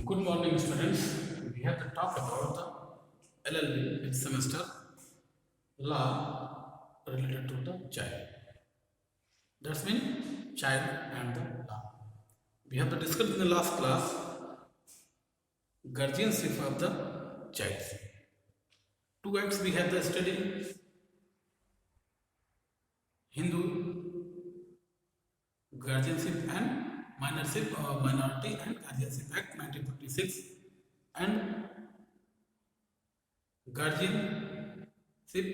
Good morning, students. We have to talk about the LLB, its semester law related to the child. That's mean child and the law. We have to discuss in the last class guardianship of the child. 2x we have the study Hindu guardianship and Minority and Guardianship Act 1956 and Guardianship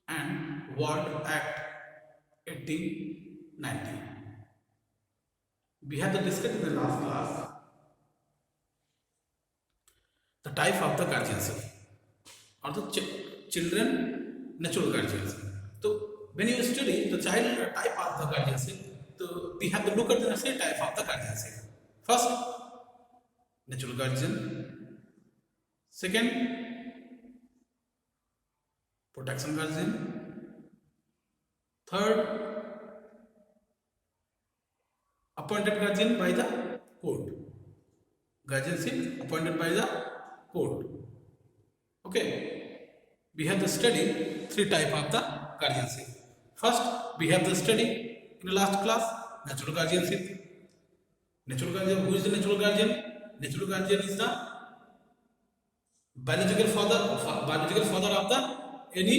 and Ward Act 1890. We have discussed in the last class the type of the guardianship or the children natural guardianship. So when you study the child type of the guardianship, so we have to look at the same type of the guardianship. First, natural guardian. Second, protection guardian. Third, appointed guardian by the court. Guardianship appointed by the court. Okay, we have to study three type of the guardianship. First, we have to study in the last class natural guardianship. Natural guardian, who is the natural guardian? Natural guardian is the biological father of the any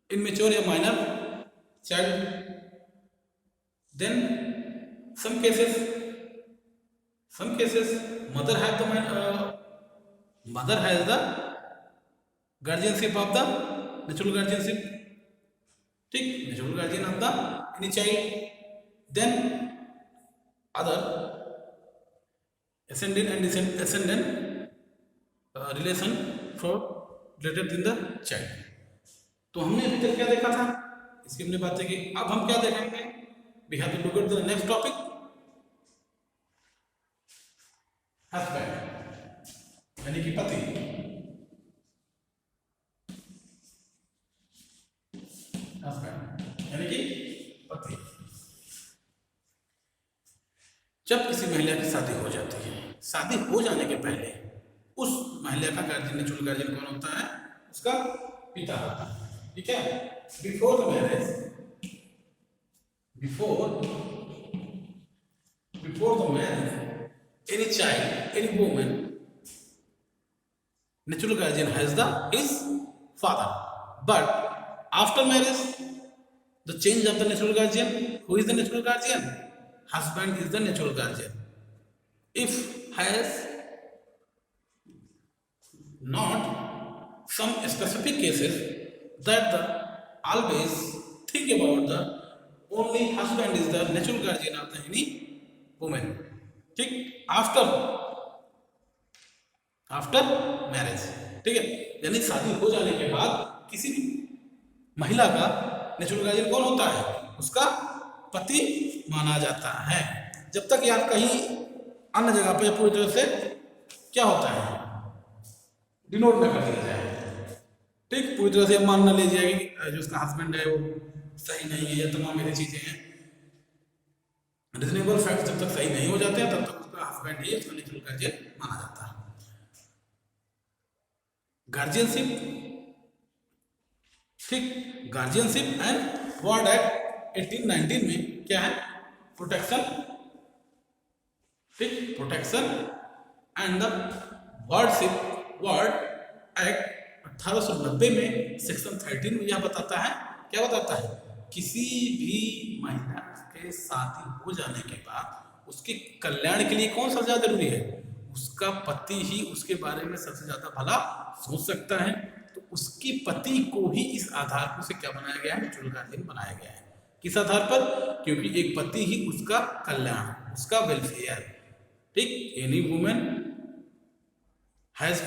immature or minor child. Then some cases mother has the guardianship of the natural guardianship. ठीक, natural guardian of the any child. Then other ascendant and descendant relation for related in the child. तो हमने अभी तक क्या देखा था, इसकी हमने बात की. अब हम क्या देखेंगे? We have to look at the next topic, husband यानी कि पति. यानी कि पति. जब किसी महिला की शादी हो जाती है, शादी हो जाने के पहले उस महिला का गार्जियन नेचुरल गार्जियन कौन होता है? उसका पिता होता है. ठीक है. Before the marriage any child, any woman, natural guardian has the his father. But after marriage, the change of the natural guardian. Who is the natural guardian? Husband is the natural guardian. If has not some specific cases that the always think about the only husband is the natural guardian of the any woman. ठीक, after marriage. ठीक है, यानी शादी हो जाने के बाद किसी महिला का नेचुरल गार्जियन कौन होता है? उसका पति माना जाता है. जब तक यार कहीं अन्य जगह पे पूरी तरह से क्या होता है, डिनोट न कर दिया जाए. ठीक, पूरी तरह से मान न ले जाएगी कि जो उसका हस्बैंड है वो सही नहीं है, ये तमाम ऐसी चीजें हैं. रिजनेबल फैक्ट जब तक सही नहीं हो जाते हैं तब तक उसका हस्बैंड ही उसका नेचुरल गार्जियन माना जाता है. गार्जियनशिप, ठीक, गार्जियनशिप एंड वार्ड एक्ट 1819 में क्या है? प्रोटेक्शन. ठीक, protection and the ward act 1890 में सेक्शन 13 में यह बताता है, क्या बताता है? किसी भी महिला के शादी हो जाने के बाद उसके कल्याण के लिए कौन सा ज्यादा जरूरी है? उसका पति ही उसके बारे में सबसे ज्यादा भला सोच सकता है. तो उसके पति को ही इस आधार पर से क्या बनाया गया है? नेचुरल गार्जियन बनाया गया है. किस आधार पर? क्योंकि एक पति ही उसका कल्याण, उसका वेलफेयर. ठीक, any women has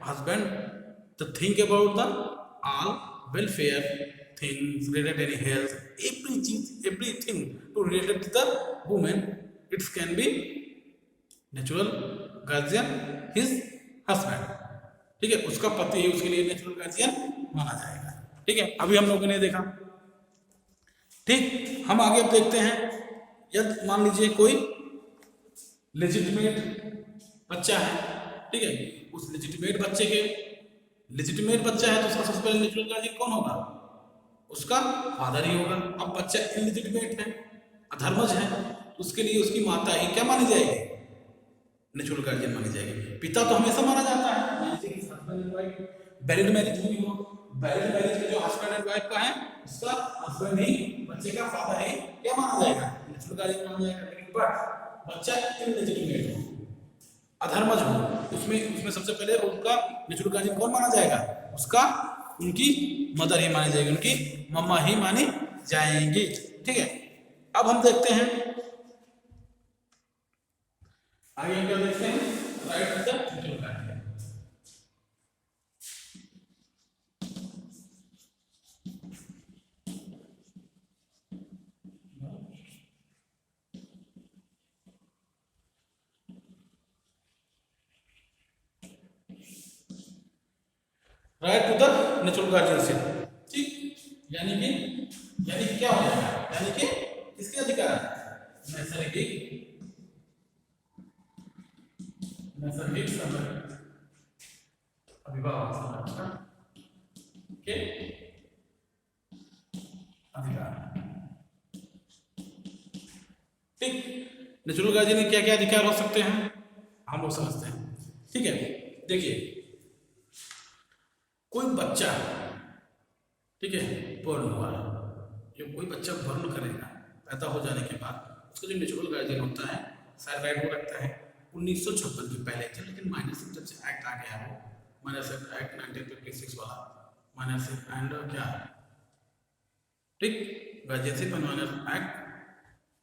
husband to think about the all welfare things related any health, everything to related to the woman. It can be natural guardian his husband. ठीक है, उसका पति ही उसके लिए नेचुरल गार्जियन माना जाएगा. ठीक है, अभी हम लोगों ने देखा. ठीक, हम आगे अब देखते हैं. यदि मान लीजिए कोई लेजिटिमेट बच्चा है, ठीक है, उस लेजिटिमेट बच्चे के, लेजिटिमेट बच्चा है तो उसका सबसे पहले नेचुरल गार्जियन कौन होगा? उसका फादर ही होगा। अब बच्चा इनलेजिटिमेट है, अधर्मज है, तो उसके लिए उसकी माता ही क्या मानी जाएगी? नेचुरल गार्जियन मानी जाएगी। पिता तो हमेशा माना जाता है, वैलिड मैरिज हुई हो, वैलिड मैरिज में जो हस्बैंड एंड वाइफ का है उसका हस्बैंड ही बच्चे का फादर ही क्या माना जाएगा? नेचुरल गार्जियन माना जाएगा। लेकिन बट बच्चा इनलेजिटिमेट हो, अधर्मज हो, उसमें सबसे पहले उनका नेचुरल गार्जियन कौन माना जाएगा? उसका उनकी मदर ही मानी जाएगी, उनकी मम्मा ही मानी जाएंगी, ठीक है। अब हम देखते हैं आगे हम क्या देखते हैं, right to the natural guardian. Right to the natural guardianship, ठीक, यानी कि क्या हो जाएगा? यानी कि किसके अधिकार? नैसर्गिक अभिभावक संरक्षण के अधिकार, ठीक। नेचुरल गार्जियन के क्या क्या अधिकार हो सकते हैं हम लोग समझते हैं, ठीक है। देखिए, कोई बच्चा, ठीक है, बॉर्न हुआ, जो कोई बच्चा बॉर्न करेगा पैदा हो जाने के बाद, उसका जो नेचुरल गार्जियन होता है शायद राइट हो रखता है 1956 के पहले थे, लेकिन माइनर जब से एक्ट आ गया है, माइनर एक्ट 1956 वाला माइनर एंड क्या, ठीक, गार्जियनशिप एंड माइनर एक्ट,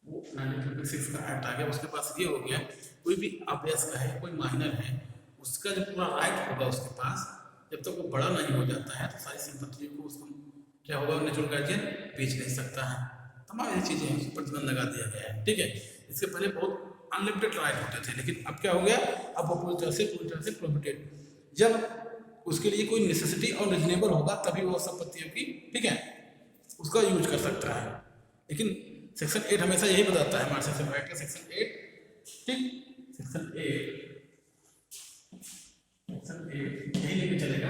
वो 1956 का एक्ट आ गया। उसके पास ये हो गया, कोई भी अवयस्क है, कोई माइनर है, उसका जो पूरा राइट होगा उसके पास, जब तक वो बड़ा नहीं हो जाता है तो सारी संपत्तियों को उसको क्या होगा, नेचुरल गार्जियन बेच नहीं सकता है। तमाम ऐसी चीज़ें हैं, उस पर प्रतिबंध लगा दिया गया है, ठीक है। इसके पहले बहुत अनलिमिटेड राइट होते थे, लेकिन अब क्या हो गया, अब वो पूरी तरह से प्रोहिबिटेड। जब उसके लिए कोई नेसेसिटी और रीजनेबल होगा तभी वो संपत्तियों की, ठीक है, उसका यूज कर सकता है। लेकिन सेक्शन 8 हमेशा यही बताता है, हमारे सेक्शन राइट का सेक्शन 8, ठीक, सेक्शन 8 यही लेके चलेगा।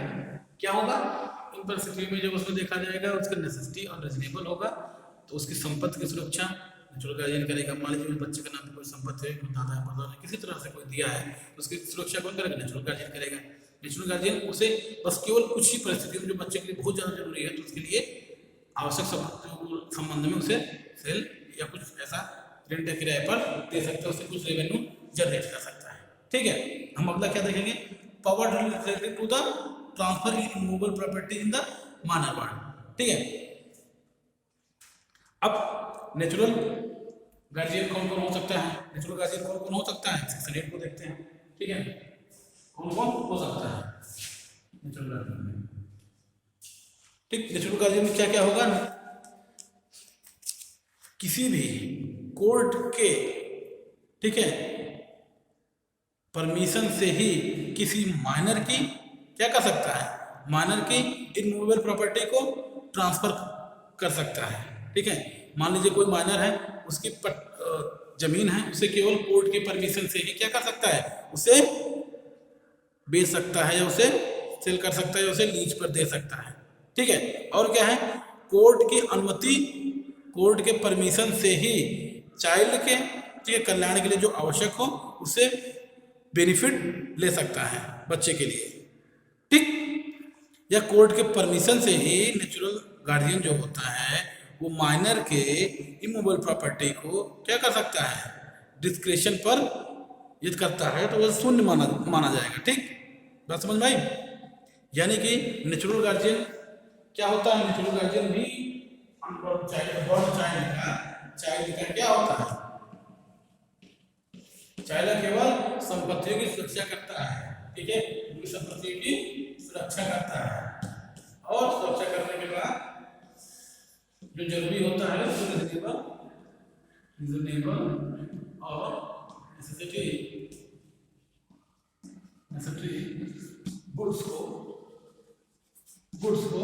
क्या होगा, इन परिस्थितियों में जब उसमें देखा जाएगा उसका नेसेसिटी और रीजनेबल होगा तो उसकी संपत्ति की सुरक्षा नेचुरल गार्जियन करेगा। मान लीजिए बच्चे के नाम पे कोई संपत्ति है, दादा है, परदादा ने किसी तरह से कोई दिया है, तो उसकी सुरक्षा कौन करेगा? नेचुरल गार्जियन करेगा। नेचुरल गार्जियन उसे बस केवल कुछ ही परिस्थितियों में जो बच्चे के लिए बहुत ज़्यादा जरूरी है तो उसके लिए आवश्यक संबंध में उसे सेल या कुछ ऐसा रेंट या किराए पर दे सकता है, उससे कुछ रेवेन्यू जनरेट कर सकता है, ठीक है। हम अगला क्या देखेंगे, power related to the transfer in immovable property in the minor world, ठीक है। अब नेचुरल गार्जियन कौन कौन हो सकता है, नेचुरल गार्जियन कौन कौन हो सकता है, सेक्शन 8 को देखते हैं, ठीक है। कौन कौन हो सकता है नेचुरल गार्जियन, ठीक। नेचुरल गार्जियन में क्या क्या होगा, किसी भी कोर्ट के, ठीक है, परमिशन से ही किसी माइनर की क्या कर सकता है, माइनर की इमूवेबल प्रॉपर्टी को ट्रांसफर कर सकता है, ठीक है। मान लीजिए कोई माइनर है, उसकी जमीन है, उसे केवल कोर्ट की परमिशन से ही क्या कर सकता है, उसे बेच सकता है या उसे सेल कर सकता है या उसे लीज पर दे सकता है, ठीक है। और क्या है, कोर्ट की अनुमति, कोर्ट के परमिशन से ही चाइल्ड के, ठीक है, कल्याण के लिए जो आवश्यक हो उसे बेनिफिट ले सकता है बच्चे के लिए, ठीक। या कोर्ट के परमिशन से ही नेचुरल गार्जियन जो होता है वो माइनर के इमूवेबल प्रॉपर्टी को क्या कर सकता है, डिस्क्रिप्शन पर यदि करता है तो वह शून्य माना जाएगा, ठीक। बात समझ में आई। यानी कि नेचुरल गार्जियन क्या होता है, नेचुरल गार्जियन भी चाइल्ड का क्या होता है, चाइल्ड केवल संपत्तियों की सुरक्षा करता है, ठीक है, उनकी संपत्तियों की सुरक्षा करता है। और सुरक्षा करने के बाद जो जरूरी होता है उसको रीजनेबल और नेसेसिटी गुड्स को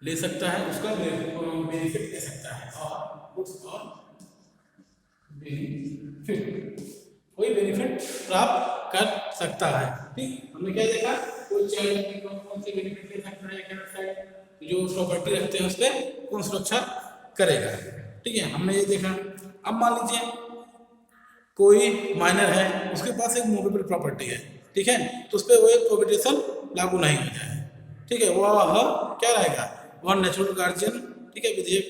ले सकता है, उसका बेनिफिट ले सकता है, और गुड्स और बेनिफिट, कोई बेनिफिट प्राप्त कर सकता है। ठीक, हमने क्या देखा, कोई चाइल्ड कौन से बेनिफिट ले सकता है, क्या लगता है जो प्रॉपर्टी रखते हैं उस पर कौन सुरक्षा करेगा। ठीक है, हमने ये देखा। अब मान लीजिए कोई माइनर है, उसके पास एक मूवेबल प्रॉपर्टी है, ठीक है, तो उस पर वो एक प्रोहिबिशन लागू नहीं होता है। ठीक है, वह क्या रहेगा, वह नेचुरल गार्जियन, ठीक है, विधेयक,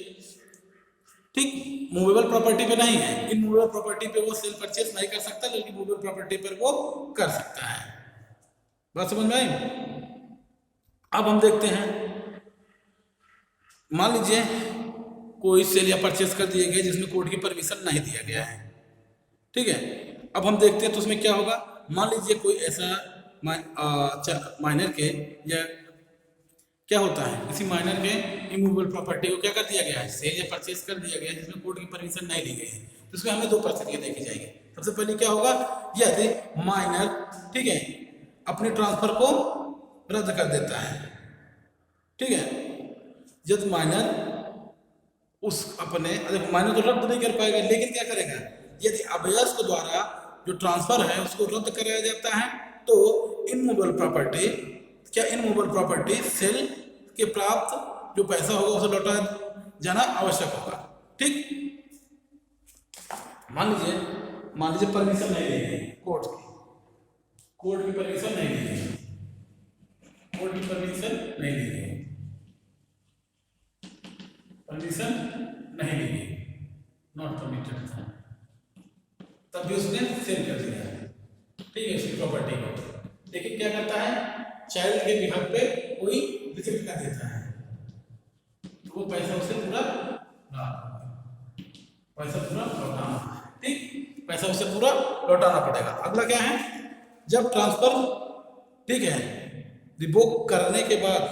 ठीक, मूवेबल प्रॉपर्टी पे नहीं है, इन मूवेबल प्रॉपर्टी पे वो सेल परचेस नहीं कर सकता, लेकिन मूवेबल प्रॉपर्टी पर वो कर सकता है। बात समझ में आई? अब हम देखते हैं, मान लीजिए कोई सेल या परचेस कर दिए गए जिसमें कोर्ट की परमिशन नहीं दिया गया है। ठीक है, अब हम देखते हैं तो उसमें क्या होगा। मान लीजिए कोई ऐसा माइनर के या क्या होता है, किसी माइनर के इमूवेबल प्रॉपर्टी को क्या कर दिया गया है, सेल या परचेस कर दिया गया है जिसमें कोर्ट की परमिशन नहीं ली गई है, तो इसमें हमें दो परिस्थितियां देखी जाएगी। सबसे पहले क्या होगा, यदि माइनर, ठीक है, अपने ट्रांसफर को रद्द कर देता है। ठीक है, जब माइनर उस अपने माइनर तो रद्द नहीं कर पाएगा, लेकिन क्या करेगा, यदि अवयस्क द्वारा जो ट्रांसफर है उसको रद्द कराया जाता है तो इनमूवेबल प्रॉपर्टी, क्या इनमूवेबल प्रॉपर्टी सेल के प्राप्त जो पैसा होगा उसे लौटा जाना आवश्यक होगा। ठीक, मान लीजिए परमिशन नहीं ली गई कोर्ट की परमिशन नहीं ली गई, कोर्ट की परमिशन नहीं ली गई, परमिशन नहीं ली गई, नॉट परमिटेड था, तब भी उसने सेल कर दिया है। ठीक है, उसकी प्रॉपर्टी को, लेकिन क्या करता है, चाइल्ड के बिहाफ पे कोई रिजेक्ट कर देता है, तो वो पैसा उसे पूरा लौटाना, ठीक, पैसा उसे पूरा लौटाना पड़ेगा। अगला क्या है, जब ट्रांसफर, ठीक है, रिवोक करने के बाद,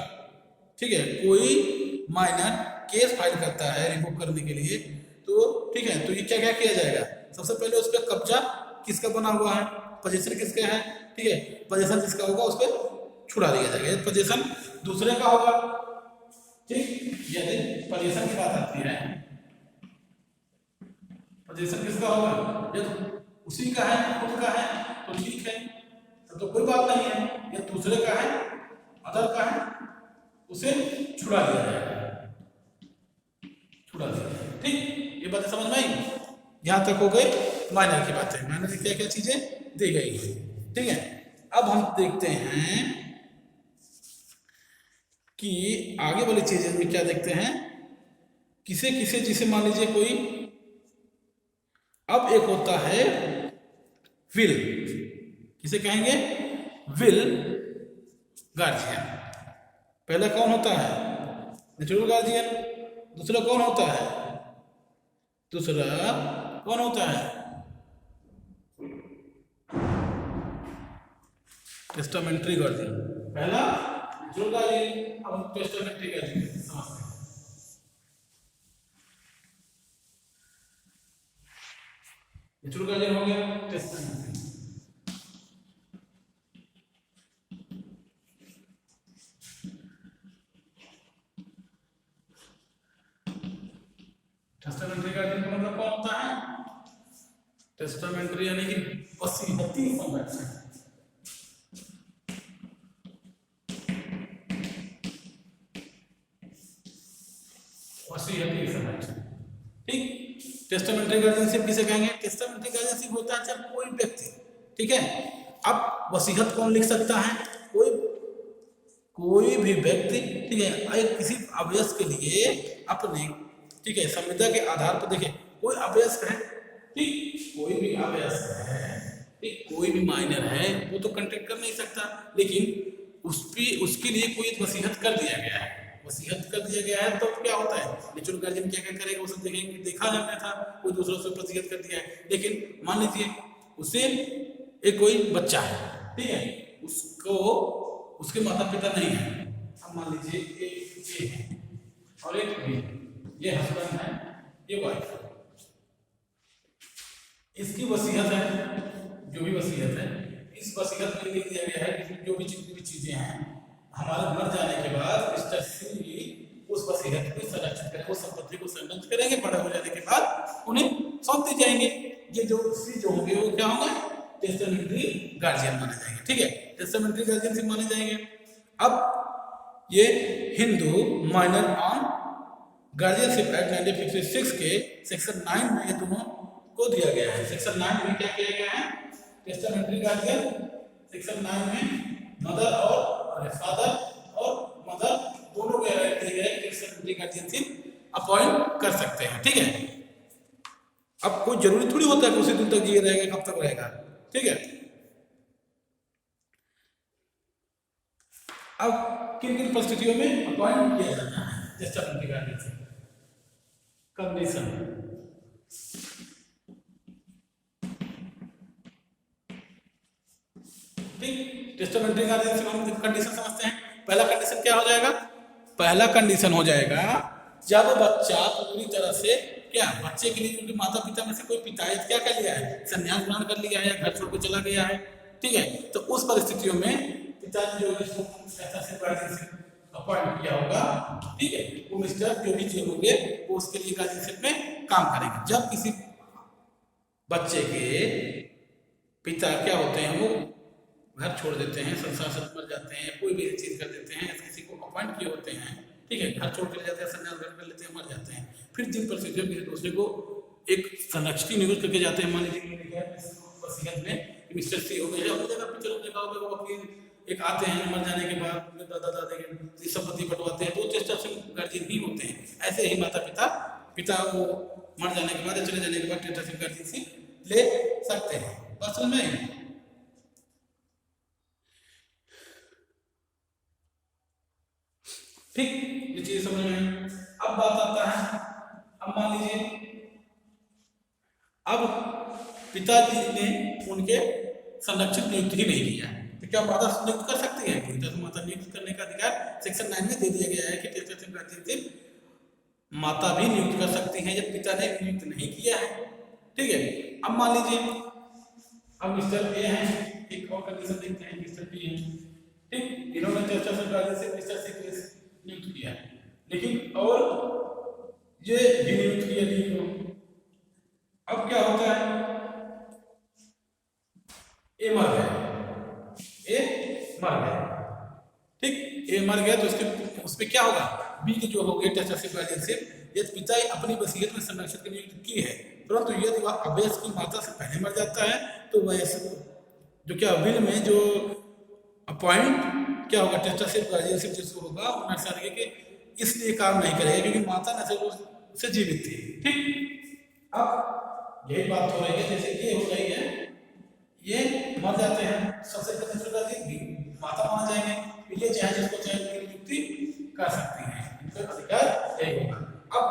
ठीक है, कोई माइनर केस फाइल करता है रिवोक करने के लिए, तो ठीक है, तो ये क्या क्या किया जाएगा, सबसे पहले उस पर कब्जा किसका बना हुआ है, पोजीशन किसका है, ठीक है, पोजीशन जिसका होगा उस पर छुड़ा दिया जाएगा, पोजीशन दूसरे का होगा। ठीक, यदि पोजीशन की बात आती है, पोजीशन किसका होगा, यदि उसी का है, खुद का है तो ठीक है, तब तो कोई बात नहीं है, यदि दूसरे का है, अदर का है, उसे छुड़ा दिया जाएगा, छुड़ा दिया जाएगा। ठीक, ये बातें समझ में आई? यहां तक हो गए माइनर की बातें, माइनर की क्या क्या चीजें दी गई है। ठीक है, अब हम देखते हैं कि आगे वाली चीजें में क्या देखते हैं, किसे किसे, जिसे मान लीजिए कोई, अब एक होता है विल, किसे कहेंगे, विल गार्जियन। पहला कौन होता है, नेचुरल गार्जियन, दूसरा कौन होता है, टेस्टामेंट्री गार्जियन। पहला नेचुरल गार्जियन, अब हम टेस्टामेंट्री गार्जियन समझते हैं। नेचुरल गार्जियन हो गया, टेस्टामेंट्री, टेस्टामेंट्री गार्जियन का मतलब कौन होता है, टेस्टामेंट्री यानी कि वसीयती संरक्षक, वसीयती संरक्षक। ठीक, टेस्टामेंट्री गार्जियनशिप किसे कहेंगे, टेस्टामेंट्री गार्जियनशिप होता है जब कोई व्यक्ति, ठीक है, अब वसीयत कौन लिख सकता है, कोई भी व्यक्ति, ठीक है, किसी अवयस्क के लिए अपने, ठीक है, संविदा के आधार पर, देखिए कोई अवयस्क है, ठीक, कोई भी अवयस्क है, ठीक, कोई भी माइनर है, वो तो कंटेक्ट कर नहीं सकता, लेकिन उसके लिए कोई वसीयत कर दिया गया है, वसीयत कर दिया गया है, तो क्या होता है, नेचुरल गार्जियन क्या क्या करेगा, वो सब देखेंगे, देखा जाता था कोई दूसरा से वसीयत कर दिया है, लेकिन मान लीजिए उसे एक कोई बच्चा है, ठीक है, उसको उसके माता पिता नहीं है, अब मान लीजिए एक ए है और एक बी, ये हस्बैंड है, ये वाइफ है, इसकी वसीयत है, जो भी वसीयत है, इस वसीयत में लिख दिया गया है कि जो भी जितनी भी चीजें हैं हमारे मर जाने के बाद मिस्टर सिंह उस वसीयत को संरक्षित करेंगे, उस संपत्ति को संरक्षित करेंगे, बड़ा हो जाने के बाद उन्हें सौंप दी जाएंगे। ये जो सी जो होंगे वो क्या होंगे, टेस्टामेंट्री गार्जियन माने जाएंगे। ठीक है, टेस्टामेंट्री गार्जियन से माने जाएंगे। अब ये Hindu minor on guardianship act 1956 के सेक्शन 9 में ये दोनों को दिया गया है। सेक्शन 9 में क्या किया गया है, टेस्टामेंट्री गार्जियन सेक्शन 9 में मदर और फादर और मदर दोनों के राइट दिए गए, टेस्टामेंट्री गार्जियनशिप अपॉइंट कर सकते हैं। ठीक है, अब कोई जरूरी थोड़ी होता है कि उसी दिन तक जिए रहेगा, कब तक रहेगा। ठीक है, अब किन किन परिस्थितियों में अपॉइंट किया जाता है टेस्टामेंट्री गार्जियनशिप। कंडीशन, ठीक, टेस्टामेंट्री गार्जियनशिप हम कंडीशन समझते हैं। पहला कंडीशन क्या हो जाएगा, पहला कंडीशन हो जाएगा जब बच्चा पूरी तरह से क्या, बच्चे के लिए उनके माता पिता में से कोई पिता क्या कर लिया है, संन्यास ग्रहण कर लिया है या घर छोड़ के चला गया है। ठीक है, तो उस परिस्थितियों में पिताजी जो गार्जियनशिप अपॉइंट किया होगा, ठीक है, वो मिस्टर जो भी चीज होंगे वो उसके लिए गार्जियनशिप में काम करेंगे। जब किसी बच्चे के पिता क्या होते हैं, वो घर छोड़ देते हैं, संसार से मर जाते हैं, कोई भी चीज कर देते हैं, किसी को अपॉइंट किए होते हैं, ठीक है, घर छोड़ कर जाते हैं, संन्यास ग्रहण कर लेते हैं, मर जाते हैं, फिर जिन परिस्थितियों में दूसरे को एक संरक्षक नियुक्त करके जाते हैं, मान लीजिए वसीयत में मिस्टर सी हो गए, अपनी जगह पे चलो देखा होगा, वो वकील एक आते हैं मर जाने के बाद, दादा दादी की संपत्ति बंटवाते हैं, तो टेस्टामेंट्री गार्जियन ही होते हैं। ऐसे ही माता पिता वो मर जाने के बाद, चले जाने के बाद टेस्टामेंट्री गार्जियनशिप ले सकते हैं। बात समझ में? ठीक, ये चीज समझ में। अब बात आता है, अब मान लीजिए अब पिताजी ने उनके संरक्षक नियुक्त ही नहीं किया, तो क्या माता नियुक्त कर सकती है? पूरी तरह से माता नियुक्त करने का अधिकार सेक्शन 9 में दे दिया गया है कि टेस्टामेंट्री गार्जियनशिप माता भी नियुक्त कर सकती है जब पिता ने नियुक्त नहीं किया है। ठीक है, अब मान लीजिए अब मिस्टर ए है, एक और कंडीशन देखते हैं, मिस्टर बी है, ठीक, इन्होंने टेस्टामेंट्री गार्जियनशिप मिस्टर सी के नियुक्त किया है, लेकिन और ये भी नियुक्त किया नहीं को। अब क्या होता है, ए मर गया, ठीक, ए मर गया तो उसपे क्या होगा, बी के जो हो गए टेस्टामेंट्री गार्जियनशिप, यदि पिता अपनी वसीयत में संरक्षक नियुक्त की है, परंतु यदि वह अवयस की माता से पहले मर जाता है तो वह जो क्या विल में जो अपॉइंट क्या होगा टेस्टामेंट्री गार्जियनशिप जिसको होगा वो नर्सरी के इसलिए काम नहीं करेगा क्योंकि माता नर्सरी से जीवित थी। ठीक, अब यही बात हो रही है, जैसे ये हो रही है, ये मर जाते हैं, सबसे पहले माता माना जाएंगे, ये चाहे जिसको चाहे उनकी नियुक्ति कर सकती हैं, इनका अधिकार यही होगा। अब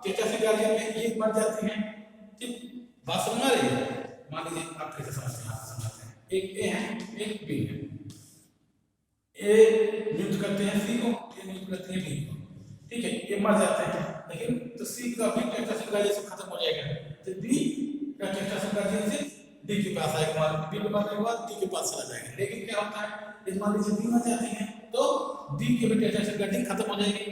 टेस्टामेंट्री गार्जियन में ये मर जाती हैं, ठीक, बात समझ आ रही है? मान लीजिए आप कैसे समझते हैं, एक ए है एक बी है, ए नियुक्त करते हैं सी को, ए नियुक्त करते हैं बी को, ठीक है, ये मर जाते हैं, लेकिन तो सी का भी टेस्टामेंट्री गार्जियनशिप खत्म हो जाएगा, तो डी का टेस्टामेंट्री गार्जियनशिप डी के पास आएगा, बी के पास आएगा, डी के पास चला जाएगा। लेकिन क्या होता है, यदि मान लीजिए डी मर जाती है तो डी के भी टेस्टामेंट्री गार्जियन खत्म हो जाएगी,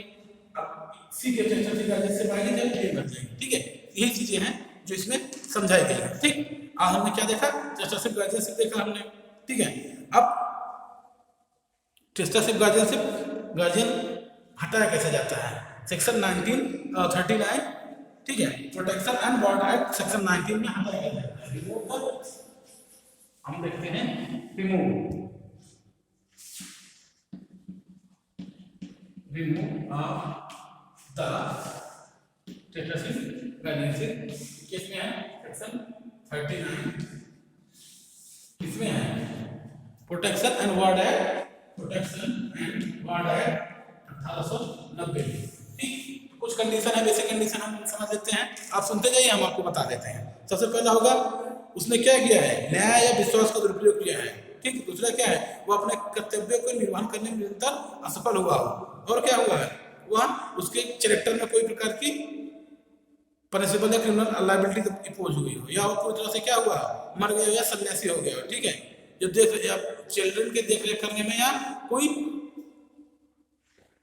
अब सी के टेस्टामेंट्री गार्जियनशिप आएगी जब डी मर जाएगी। ठीक है, यही चीजें हैं जो इसमें समझाई गई है। ठीक, आज हमने क्या देखा, टेस्टामेंट्री गार्जियनशिप देखा हमने। ठीक है, अब टेस्टामेंट्री गार्जियन हटाया कैसे जाता है, सेक्शन 1939, ठीक है, protection and board act section 19 में हटाया जाता है। रिमूव, हम देखते हैं remove of the testamentary guardianship किसमें है, सेक्शन 39, किसमें है, प्रोटेक्शन एंड बॉर्ड एक्ट 1890। ठीक, कुछ कंडीशन है, बेसिक कंडीशन हम समझ लेते हैं, आप सुनते जाइए, हम आपको बता देते हैं। सबसे पहला होगा, उसने क्या किया है, न्याय या विश्वास का दुरुपयोग किया है। ठीक, दूसरा क्या है, वो अपने कर्तव्य को निर्वहन करने में निरंतर असफल हुआ हो, और क्या हुआ है, वह उसके कैरेक्टर में कोई प्रकार की पनिशेबल या क्रिमिनल लायबिलिटी इम्पोज हुई हो, या वो पूरी तरह से क्या हुआ, मर गया या सन्यासी हो गया। ठीक है, जो चिल्ड्रन के देख रेख करने में या कोई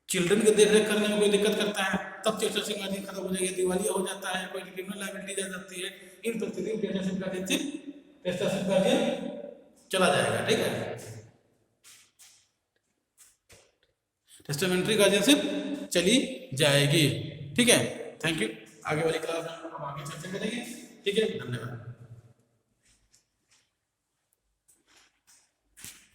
चिल्ड्रन के देख रेख करने में कोई दिक्कत करता है, तब टेस्टामेंट्री गार्जियन खत्म हो जाएगी, दिवालिया हो जाता है, कोई क्रिमिनल लायबिलिटी आ जाती है, इन परिस्थितियों में टेस्टाशिप गार्जियन चला जाएगा। ठीक है, टेस्टामेंट्री गार्जियनशिप चली जाएगी। ठीक है, थैंक यू। आगे वाली क्लास में हम आगे चर्चा करेंगे। ठीक है, धन्यवाद।